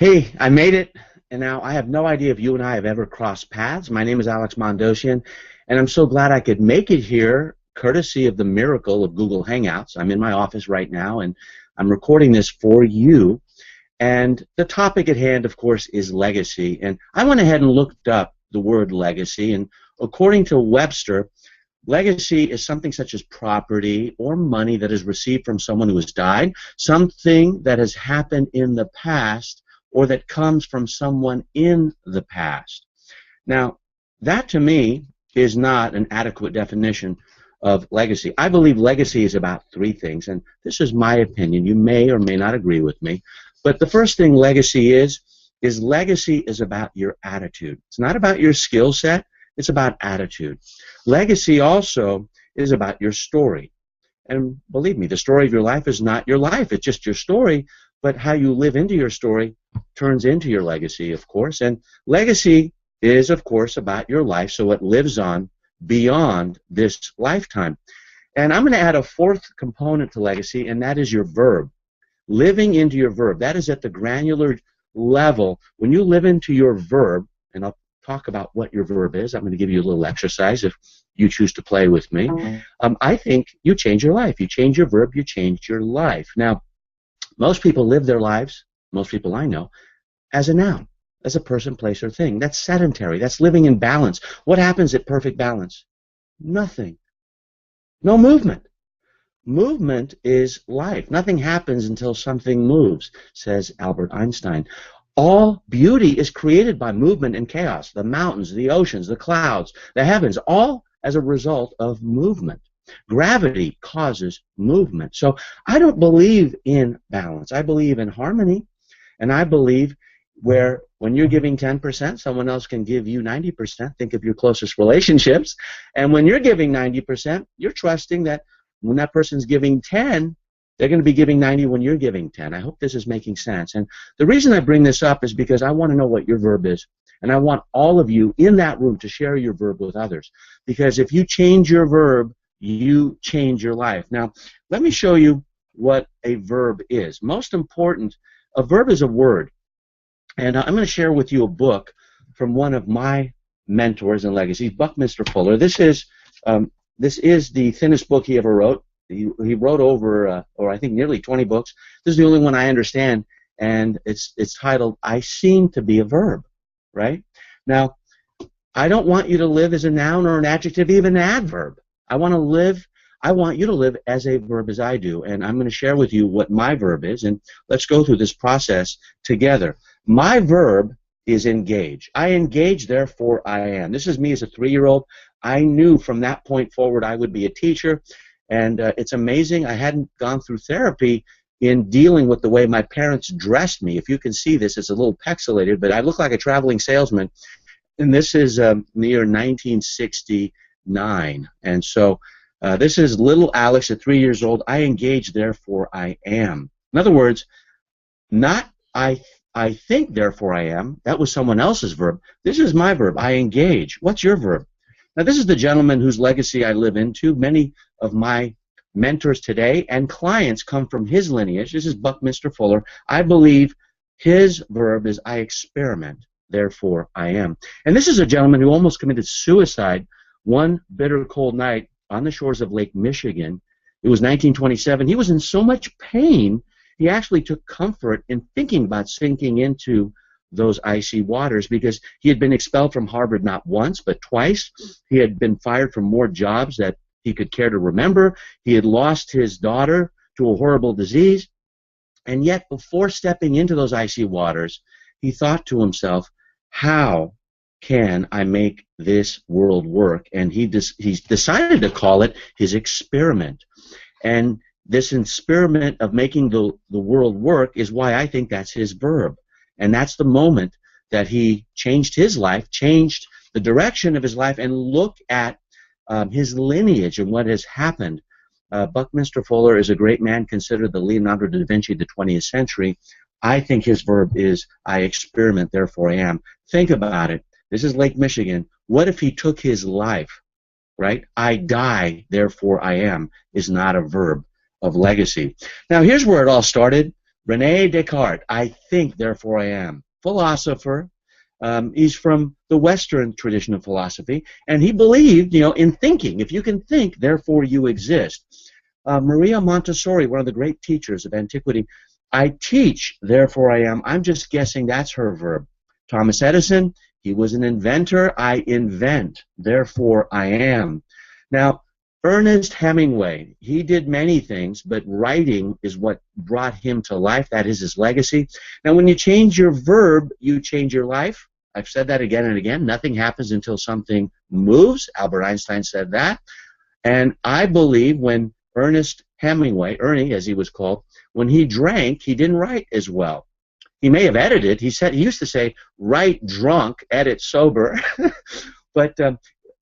Hey, I made it, and now I have no idea if you and I have ever crossed paths. My name is Alex Mondossian, and I'm so glad I could make it here, courtesy of the miracle of Google Hangouts. I'm in my office right now, and I'm recording this for you. And the topic at hand, of course, is legacy. And I went ahead and looked up the word legacy, and according to Webster, legacy is something such as property or money that is received from someone who has died, something that has happened in the past, or that comes from someone in the past. Now, that to me is not an adequate definition of legacy. I believe legacy is about three things, and this is my opinion. You may or may not agree with me, but the first thing legacy is legacy is about your attitude. It's not about your skill set, it's about attitude. Legacy also is about your story. And believe me, the story of your life is not your life, it's just your story, but how you live into your story turns into your legacy, of course. And legacy is, of course, about your life, so it lives on beyond this lifetime. And I'm going to add a fourth component to legacy, and that is your verb. Living into your verb. That is at the granular level. When you live into your verb, and I'll talk about what your verb is. I'm going to give you a little exercise if you choose to play with me. I think you change your life. You change your verb, you change your life. Now, most people live their lives, most people I know, as a noun, as a person, place, or thing. That's sedentary. That's living in balance. What happens at perfect balance? Nothing. No movement. Movement is life. Nothing happens until something moves, says Albert Einstein. All beauty is created by movement and chaos. The mountains, the oceans, the clouds, the heavens, all as a result of movement. Gravity causes movement. So I don't believe in balance. I believe in harmony, and I believe where when you're giving 10%, someone else can give you 90%. Think of your closest relationships. And when you're giving 90%, you're trusting that when that person's giving 10, they're going to be giving 90 when you're giving 10. I hope this is making sense. And the reason I bring this up is because I want to know what your verb is. And I want all of you in that room to share your verb with others. Because if you change your verb, you change your life. Now, let me show you what a verb is. Most important, a verb is a word. And I'm going to share with you a book from one of my mentors in legacy, Buckminster Fuller. This is the thinnest book he ever wrote. He wrote over, or I think nearly 20 books. This is the only one I understand, and it's titled, I Seem to Be a Verb, right? Now, I don't want you to live as a noun or an adjective, even an adverb. I want you to live as a verb as I do, and I'm going to share with you what my verb is, and let's go through this process together. My verb is engage. I engage, therefore I am. This is me as a 3-year-old. I knew from that point forward I would be a teacher, and it's amazing. I hadn't gone through therapy in dealing with the way my parents dressed me. If you can see this, it's a little pixelated, but I look like a traveling salesman, and this is the year 1969, and so this is little Alex at 3 years old. I engage, therefore I am. In other words, not I think, therefore I am. That was someone else's verb. This is my verb. I engage. What's your verb? Now, this is the gentleman whose legacy I live into. Many of my mentors today and clients come from his lineage. This is Buckminster Fuller. I believe his verb is I experiment, therefore I am. And this is a gentleman who almost committed suicide one bitter cold night on the shores of Lake Michigan. It was 1927. He was in so much pain, he actually took comfort in thinking about sinking into those icy waters because he had been expelled from Harvard not once but twice. He had been fired from more jobs that he could care to remember. He had lost his daughter to a horrible disease. And yet, before stepping into those icy waters, he thought to himself, how can I make this world work? And he decided to call it his experiment. And this experiment of making the world work is why I think that's his verb. And that's the moment that he changed his life, changed the direction of his life, and look at his lineage and what has happened. Buckminster Fuller is a great man, considered the Leonardo da Vinci of the 20th century. I think his verb is I experiment, therefore I am. Think about it. This is Lake Michigan. What if he took his life, right? I die, therefore I am, is not a verb of legacy. Now, here's where it all started. Rene Descartes, I think, therefore I am. Philosopher. He's from the Western tradition of philosophy, and he believed, in thinking. If you can think, therefore you exist. Maria Montessori, one of the great teachers of antiquity, I teach, therefore I am. I'm just guessing that's her verb. Thomas Edison, he was an inventor. I invent, therefore I am. Now, Ernest Hemingway, he did many things, but writing is what brought him to life. That is his legacy. Now, when you change your verb, you change your life. I've said that again and again. Nothing happens until something moves. Albert Einstein said that. And I believe when Ernest Hemingway, Ernie as he was called, when he drank, he didn't write as well. He may have edited. He used to say, write drunk, edit sober. But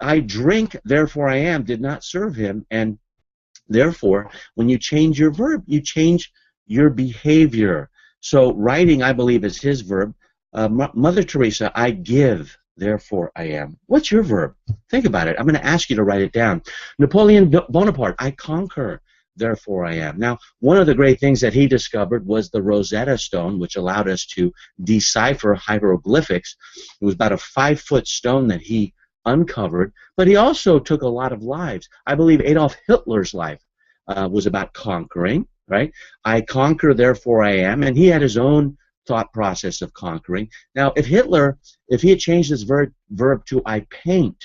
I drink, therefore I am, did not serve him. And therefore, when you change your verb, you change your behavior. So writing, I believe, is his verb. Mother Teresa, I give, therefore I am. What's your verb? Think about it. I'm going to ask you to write it down. Napoleon Bonaparte, I conquer, therefore I am. Now, one of the great things that he discovered was the Rosetta Stone, which allowed us to decipher hieroglyphics. It was about a 5-foot stone that he uncovered, but he also took a lot of lives. I believe Adolf Hitler's life was about conquering, right? I conquer, therefore I am, and he had his own thought process of conquering. Now, if he had changed his verb to I paint,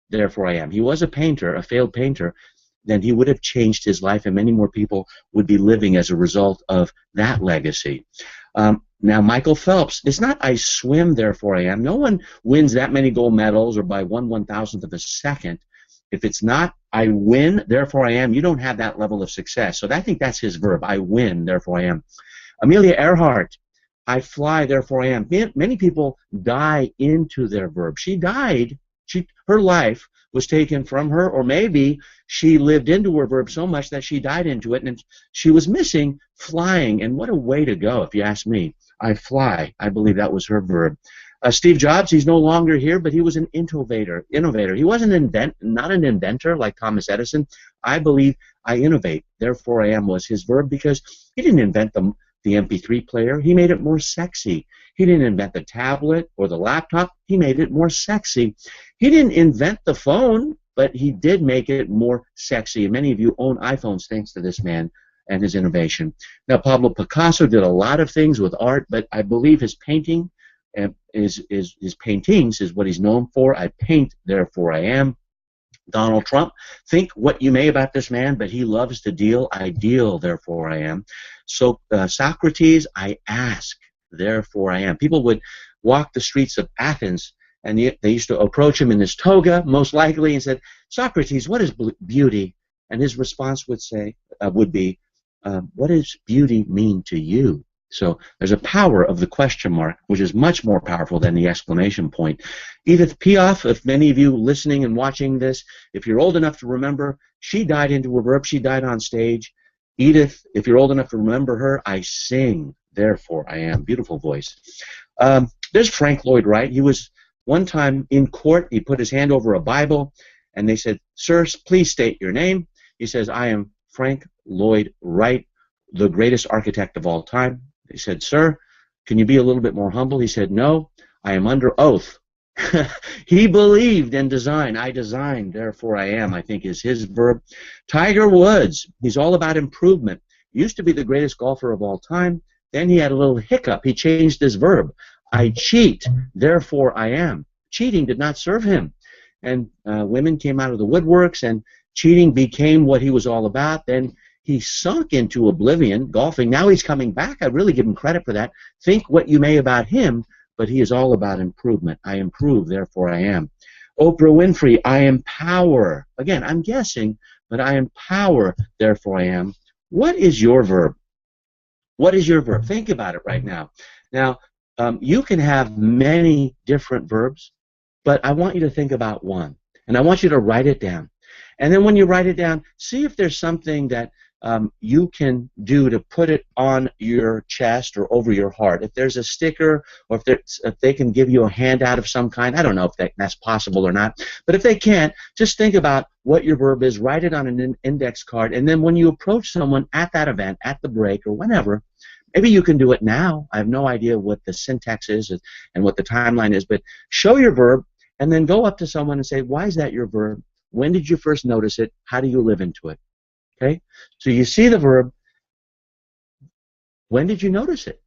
therefore I am, he was a painter, a failed painter, then he would have changed his life, and many more people would be living as a result of that legacy. Now, Michael Phelps, it's not I swim, therefore I am. No one wins that many gold medals or by 1/1000th of a second. If it's not I win, therefore I am, you don't have that level of success. So I think that's his verb. I win, therefore I am. Amelia Earhart, I fly, therefore I am. Many people die into their verb. She died. Her life was taken from her, or maybe she lived into her verb so much that she died into it, and she was missing flying. And what a way to go, if you ask me. I fly. I believe that was her verb. Steve Jobs, he's no longer here, but he was an innovator. He wasn't not an inventor like Thomas Edison. I believe I innovate. Therefore, I am was his verb, because he didn't invent the MP3 player. He made it more sexy. He didn't invent the tablet or the laptop. He made it more sexy. He didn't invent the phone, but he did make it more sexy. And many of you own iPhones thanks to this man and his innovation. Now, Pablo Picasso did a lot of things with art, but I believe his painting his paintings is what he's known for. I paint, therefore I am. Donald Trump, think what you may about this man, but he loves to deal. I deal, therefore I am. So Socrates, I ask, therefore I am. People would walk the streets of Athens, and they used to approach him in his toga, most likely, and said, Socrates, what is beauty? And his response would be, what does beauty mean to you? So there's a power of the question mark, which is much more powerful than the exclamation point. Edith Piaf, if many of you listening and watching this, if you're old enough to remember, she died into a verb. She died on stage. Edith, if you're old enough to remember her, I sing, therefore I am. Beautiful voice. There's Frank Lloyd Wright. He was one time in court. He put his hand over a Bible, and they said, sir, please state your name. He says, I am Frank Lloyd Wright, the greatest architect of all time. They said, sir, can you be a little bit more humble? He said, no, I am under oath. He believed in design. I design, therefore I am, I think is his verb. Tiger Woods, he's all about improvement. Used to be the greatest golfer of all time. Then he had a little hiccup. He changed his verb. I cheat, therefore I am. Cheating did not serve him. And women came out of the woodworks, and cheating became what he was all about. Then he sunk into oblivion, golfing. Now he's coming back. I really give him credit for that. Think what you may about him, but he is all about improvement. I improve, therefore I am. Oprah Winfrey, I empower. Again, I'm guessing, but I empower, therefore I am. What is your verb? What is your verb? Think about it right now. Now, you can have many different verbs, but I want you to think about one, and I want you to write it down. And then when you write it down, see if there's something that you can do to put it on your chest or over your heart. If there's a sticker, or if they can give you a handout of some kind, I don't know if that's possible or not, but if they can't, just think about what your verb is, write it on an index card, and then when you approach someone at that event, at the break, or whenever, Maybe you can do it now. I have no idea what the syntax is and what the timeline is, but show your verb and then go up to someone and say, why is that your verb? When did you first notice it? How do you live into it? Okay? So you see the verb. When did you notice it?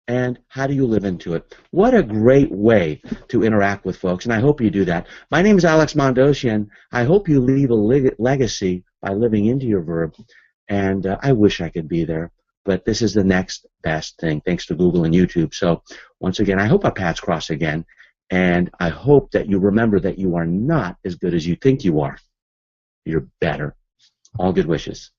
And how do you live into it? What a great way to interact with folks, and I hope you do that. My name is Alex Mandossian. I hope you leave a legacy by living into your verb, and I wish I could be there, but this is the next best thing, thanks to Google and YouTube. So once again, I hope our paths cross again, and I hope that you remember that you are not as good as you think you are. You're better. All good wishes.